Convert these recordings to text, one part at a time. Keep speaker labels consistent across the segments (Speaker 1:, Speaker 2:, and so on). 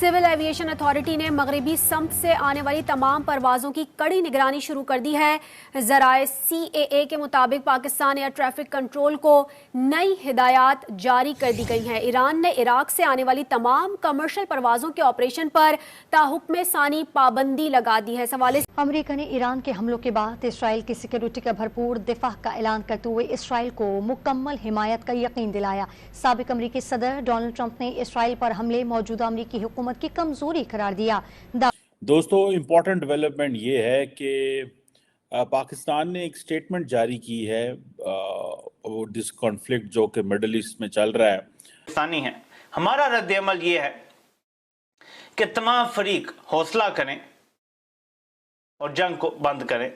Speaker 1: Civil aviation authority ने मगरबी समत से आने वाली तमाम परवाज़ों की कड़ी निगरानी शुरू कर दी है। ज़राए CAA के मुताबिक पाकिस्तान एयर ट्रैफिक कंट्रोल को नई हिदायत जारी कर दी गई हैं। ईरान ने इराक से आने वाली तमाम कमर्शियल परवाज़ों के ऑपरेशन पर ताहुक्म सानी पाबंदी लगा दी है। सवाल
Speaker 2: अमेरिका ने ईरान के हमलों के बाद इसराइल की सिक्योरिटी का भरपूर दिफा का ऐलान करते हुए इसराइल को मुकम्मल हिमायत का यकीन दिलाया। साबिक अमरीकी सदर डोनाल्ड ट्रंप ने इसराइल पर हमले मौजूदा अमरीकी हुकूमत की कमजोरी करार दिया।
Speaker 3: दोस्तों, इम्पोर्टेंट डेवलपमेंट ये है कि पाकिस्तान ने एक स्टेटमेंट जारी की है दिस कॉन्फ्लिक्ट जो कि मिडल ईस्ट में चल रहा है।
Speaker 4: हमारा रद्द-ए-अमल ये है कि तमाम फरीक हौसला करें और जंग को बंद करें।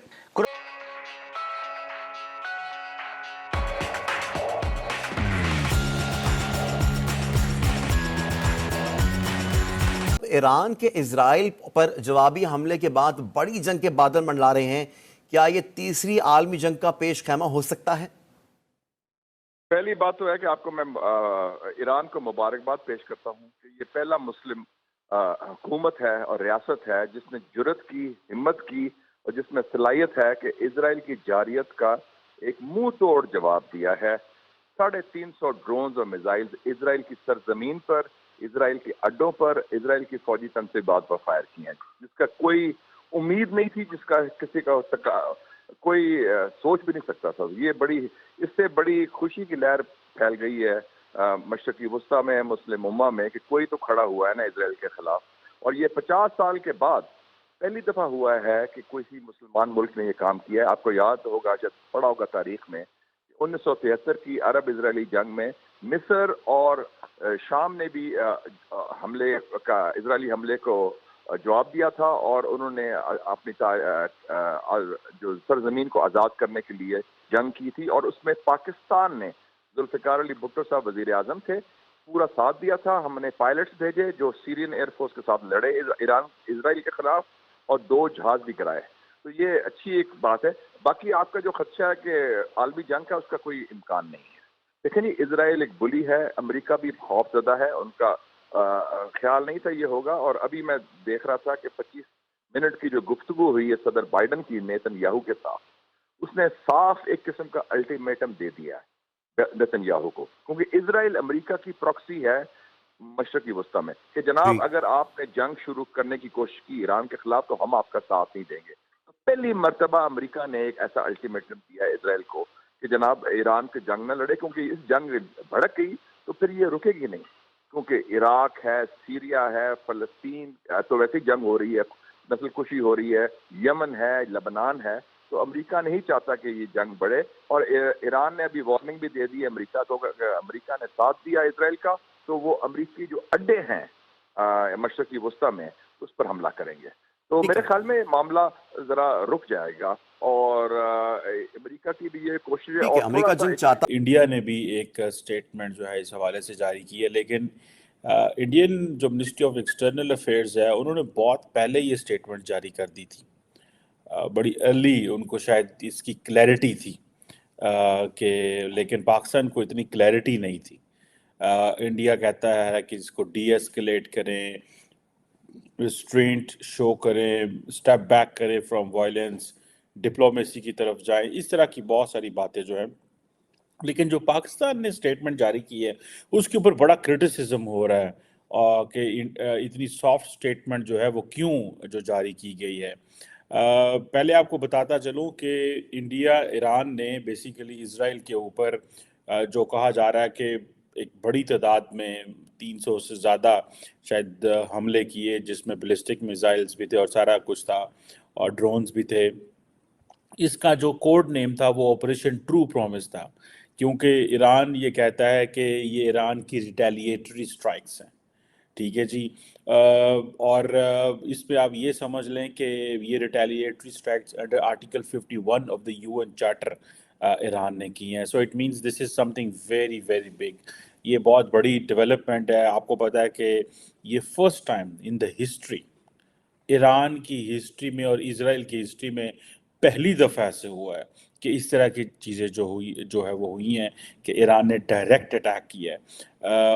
Speaker 5: ईरान के इजराइल पर जवाबी हमले के बाद बड़ी जंग के बादल मंडला रहे हैं। क्या ये तीसरी आलमी जंग का पेश खैमा हो सकता है?
Speaker 6: पहली बात तो है कि आपको मैं ईरान को मुबारकबाद पेश करता हूँ कि ये पहला मुस्लिम हुकूमत है और रियासत है जिसने जुर्रत की, हिम्मत की और जिसमें सलाहियत है कि इजराइल की जारियत का एक मुंह तोड़ जवाब दिया है। 350 ड्रोन्स और मिसाइल्स इजराइल की सरजमीन पर, इजराइल के अड्डों पर, इजराइल की फौजी तनसीबात पर फायर किए हैं, जिसका कोई उम्मीद नहीं थी, जिसका किसी का कोई सोच भी नहीं सकता था। ये इससे बड़ी खुशी की लहर फैल गई है मशरकी वस्ता में, मुस्लिम उम्मा में, कि कोई तो खड़ा हुआ है ना इजराइल के खिलाफ। और ये 50 साल के बाद पहली दफा हुआ है कि किसी मुसलमान मुल्क ने ये काम किया है। आपको याद होगा, जब पढ़ा होगा तारीख में, 1973 की अरब इजरायली जंग में मिस्र और शाम ने भी इजरायली हमले को जवाब दिया था और उन्होंने अपनी जो सरजमीन को आज़ाद करने के लिए जंग की थी। और उसमें पाकिस्तान ने, जुल्फ़िकार अली भुट्टो साहब वज़ीर आज़म थे, पूरा साथ दिया था। हमने पायलट्स भेजे जो सीरियन एयरफोर्स के साथ लड़े इजराइल के खिलाफ, और 2 जहाज भी गिराए। तो ये अच्छी एक बात है। बाकी आपका जो खदशा है कि आलमी जंग का, उसका कोई इम्कान नहीं है। लेकिन ये इजराइल एक बुली है, अमेरिका भी खौफजदा है, उनका ख्याल नहीं था ये होगा। और अभी मैं देख रहा था कि 25 मिनट की जो गुफ्तगू हुई है सदर बाइडन की नेतन्याहू के साथ, उसने साफ एक किस्म का अल्टीमेटम दे दिया है नेतन्याहू को, क्योंकि इजराइल अमेरिका की प्रॉक्सी है मशरकी वस्ता में, कि जनाब अगर आपने जंग शुरू करने की कोशिश की ईरान के खिलाफ तो हम आपका साथ नहीं देंगे। तो पहली मर्तबा अमेरिका ने एक ऐसा अल्टीमेटम दिया है इजराइल को कि जनाब ईरान के जंग न लड़े, क्योंकि इस जंग भड़क गई तो फिर ये रुकेगी नहीं। क्योंकि इराक है, सीरिया है, फलस्तीन तो वैसे ही जंग हो रही है, नस्ल कुशी हो रही है, यमन है, लबनान है। तो अमेरिका नहीं चाहता कि ये जंग बढ़े। और ईरान ने अभी वार्निंग भी दे दी है अमेरिका को, अगर अमेरिका ने साथ दिया इजराइल का तो वो अमेरिकी जो अड्डे हैं मशरकी वस्ता में, उस पर हमला करेंगे। तो मेरे ख्याल में मामला जरा रुक जाएगा और अमेरिका की भी ये कोशिश है। और
Speaker 5: अमेरिका जो चाहता,
Speaker 3: इंडिया ने भी एक स्टेटमेंट जो है इस हवाले से जारी की है, लेकिन इंडियन जो मिनिस्ट्री ऑफ एक्सटर्नल अफेयर्स है, उन्होंने बहुत पहले ये स्टेटमेंट जारी कर दी थी। बड़ी अर्ली उनको शायद इसकी क्लैरिटी थी कि, लेकिन पाकिस्तान को इतनी क्लैरिटी नहीं थी। इंडिया कहता है कि इसको डीएस्केलेट करें, रिस्ट्रेंट शो करें, स्टेप बैक करें फ्रॉम वायलेंस, डिप्लोमेसी की तरफ जाएं, इस तरह की बहुत सारी बातें जो हैं। लेकिन जो पाकिस्तान ने स्टेटमेंट जारी की है उसके ऊपर बड़ा क्रिटिसिज्म हो रहा है कि इतनी सॉफ्ट स्टेटमेंट जो है वो क्यों जो जारी की गई है। पहले आपको बताता चलूं कि इंडिया, ईरान ने बेसिकली इजराइल के ऊपर जो कहा जा रहा है कि एक बड़ी तादाद में 300 से ज़्यादा शायद हमले किए, जिसमें बैलिस्टिक मिसाइल्स भी थे और सारा कुछ था और ड्रोन्स भी थे। इसका जो कोड नेम था वो ऑपरेशन ट्रू प्रॉमिस था, क्योंकि ईरान ये कहता है कि ये ईरान की रिटेलिएटरी स्ट्राइक्स हैं। ठीक है जी। और इस पे आप ये समझ लें कि ये retaliatory strikes under article 51 of the UN charter Iran ने की हैं। So it means this is something very very big. ये बहुत बड़ी डेवलपमेंट है। आपको पता है कि ये first time in the history, Iran की हिस्ट्री में और इजराइल की हिस्ट्री में पहली दफ़ा ऐसे हुआ है कि इस तरह की चीज़ें जो है वो हुई हैं कि ईरान ने डायरेक्ट अटैक किया है।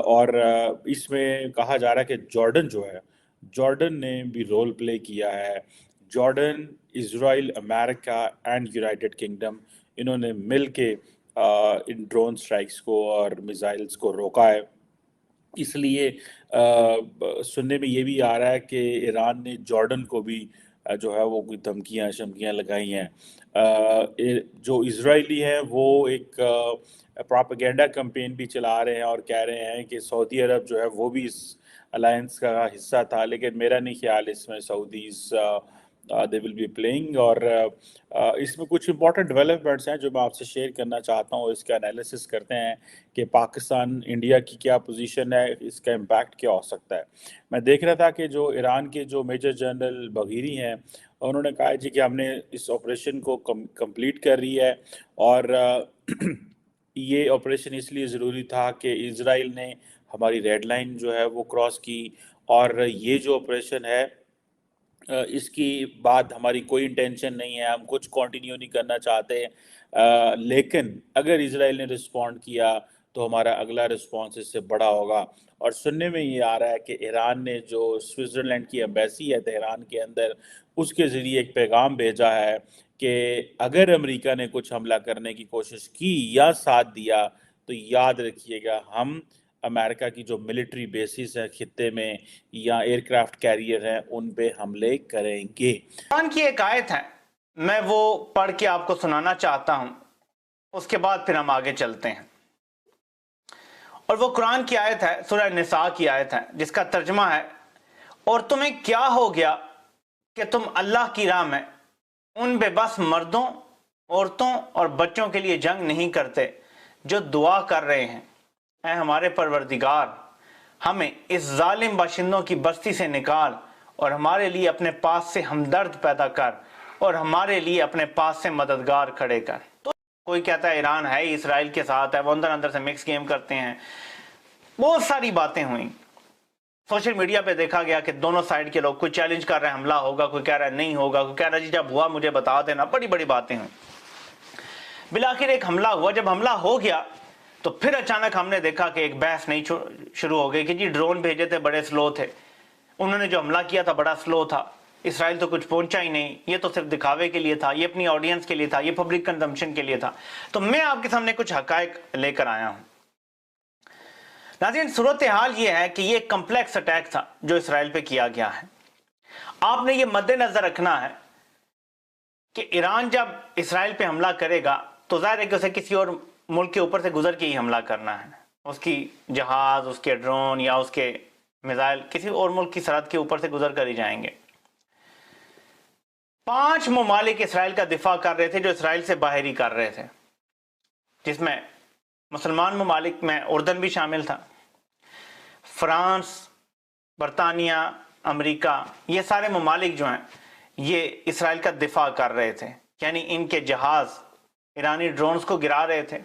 Speaker 3: और इसमें कहा जा रहा है कि जॉर्डन जो है जॉर्डन ने भी रोल प्ले किया है। Jordan, Israel, America and United kingdom, इन्होंने मिल के इन ड्रोन स्ट्राइक्स को और मिसाइल्स को रोका है। इसलिए सुनने में ये भी आ रहा है कि ईरान ने जॉर्डन को भी जो है वो कोई धमकियाँ शमकियाँ लगाई हैं। जो इजरायली हैं वो एक प्रोपेगेंडा कैंपेन भी चला रहे हैं और कह रहे हैं कि सऊदी अरब जो है वो भी इस अलायंस का हिस्सा था, लेकिन मेरा नहीं ख्याल इसमें Saudis they will be playing. और इसमें कुछ इंपॉर्टेंट डेवलपमेंट्स हैं जो मैं आपसे शेयर करना चाहता हूँ। इसका एनालिसिस करते हैं कि पाकिस्तान इंडिया की क्या पोजीशन है, इसका इम्पैक्ट क्या हो सकता है। मैं देख रहा था कि जो ईरान के जो मेजर जनरल बघीरी हैं, उन्होंने कहा जी कि हमने इस ऑपरेशन को कंप्लीट कर रही है, और ये ऑपरेशन इसलिए ज़रूरी था कि इजराइल ने हमारी रेड लाइन जो है वो क्रॉस की, और ये जो ऑपरेशन है इसकी बाद हमारी कोई इंटेंशन नहीं है, हम कुछ कंटिन्यू नहीं करना चाहते, लेकिन अगर इजराइल ने रिस्पॉन्ड किया तो हमारा अगला रिस्पॉन्स इससे बड़ा होगा। और सुनने में ये आ रहा है कि ईरान ने जो स्विट्ज़रलैंड की एम्बेसी है तेहरान के अंदर, उसके ज़रिए एक पैगाम भेजा है कि अगर अमेरिका ने कुछ हमला करने की कोशिश की या साथ दिया तो याद रखिएगा हम अमेरिका की जो मिलिट्री बेसिस है खित्ते में या एयरक्राफ्ट कैरियर हैं उन पे हमले करेंगे।
Speaker 4: कुरान की एक आयत है, मैं वो पढ़ के आपको सुनाना चाहता हूं, उसके बाद फिर हम आगे चलते हैं। और वो कुरान की आयत है, सूरह निसा की आयत है, जिसका तर्जुमा है, और तुम्हें क्या हो गया कि तुम अल्लाह की राह में उन बेबस मर्दों, औरतों और बच्चों के लिए जंग नहीं करते जो दुआ कर रहे हैं, ऐ हमारे परवरदिगार हमें इस जालिम बाशिंदों की बस्ती से निकाल और हमारे लिए अपने पास से हमदर्द पैदा कर और हमारे लिए अपने पास से मददगार खड़े कर। तो कोई कहता है ईरान है ही इसराइल के साथ है, वो अंदर अंदर से मिक्स गेम करते हैं, बहुत सारी बातें हुई। सोशल मीडिया पे देखा गया कि दोनों साइड के लोग, कोई चैलेंज कर रहे हैं हमला होगा, कोई कह रहा है नहीं होगा, कोई कह रहा है जी जब हुआ मुझे बता देना, बड़ी बड़ी बातें हुई। बिलाखिर एक हमला हुआ। जब हमला हो गया तो फिर अचानक हमने देखा कि एक बहस नहीं शुरू हो गई कि जी ड्रोन भेजे थे बड़े स्लो थे, उन्होंने जो हमला किया था बड़ा स्लो था, इसराइल तो कुछ पहुंचा ही नहीं, ये तो सिर्फ दिखावे के लिए था, ये अपनी ऑडियंस के लिए था, ये पब्लिक कंजम्पशन के लिए था। तो मैं आपके सामने कुछ हकायक लेकर आया हूं। नाज़रीन, सूरत हाल ये है कि ये कम्प्लेक्स अटैक था जो इसराइल पे किया गया है। आपने ये मद्देनजर रखना है कि ईरान जब इसराइल पे हमला करेगा तो जाहिर है कि उसे किसी और मुल्क के ऊपर से गुजर के ही हमला करना है। उसकी जहाज, उसके ड्रोन या उसके मिसाइल किसी और मुल्क की सरहद के ऊपर से गुजर कर ही जाएंगे। 5 ममालिक इसराइल का दिफा कर रहे थे जो इसराइल से बाहर ही कर रहे थे, जिसमें मुसलमान ममालिक में उर्दन भी शामिल था, फ्रांस, बरतानिया, अमेरिका, ये सारे ममालिक जो हैं ये इसराइल का दिफा कर रहे थे, यानी इनके जहाज ईरानी ड्रोन्स को गिरा रहे थे।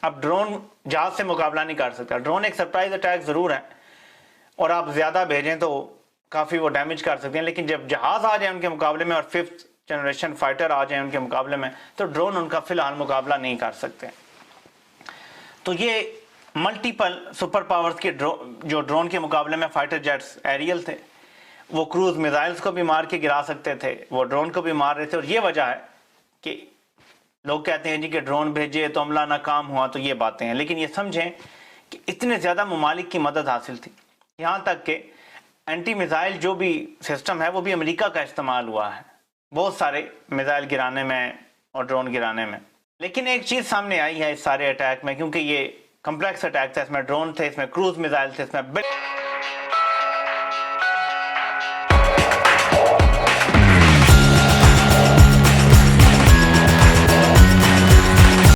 Speaker 4: अब ड्रोन जहाज से मुकाबला नहीं कर सकता, ड्रोन एक सरप्राइज अटैक ज़रूर है और आप ज़्यादा भेजें तो काफ़ी वो डैमेज कर सकते हैं, लेकिन जब जहाज आ जाए उनके मुकाबले में और 5th जनरेशन फाइटर आ जाए उनके मुकाबले में तो ड्रोन उनका फ़िलहाल मुकाबला नहीं कर सकते। तो ये मल्टीपल सुपर पावर्स के जो ड्रोन के मुकाबले में फाइटर जेट्स एरियल थे, वो क्रूज मिसाइल्स को भी मार के गिरा सकते थे, वो ड्रोन को भी मार रहे थे। और ये वजह है कि लोग कहते हैं जी कि ड्रोन भेजे तो हमला नाकाम हुआ, तो ये बातें हैं। लेकिन ये समझें कि इतने ज़्यादा ममालिक की मदद हासिल थी, यहाँ तक कि एंटी मिसाइल जो भी सिस्टम है वो भी अमेरिका का इस्तेमाल हुआ है बहुत सारे मिसाइल गिराने में और ड्रोन गिराने में। लेकिन एक चीज़ सामने आई है इस सारे अटैक में, क्योंकि ये कम्प्लेक्स अटैक था, इसमें ड्रोन थे, इसमें क्रूज मिसाइल थे, इसमें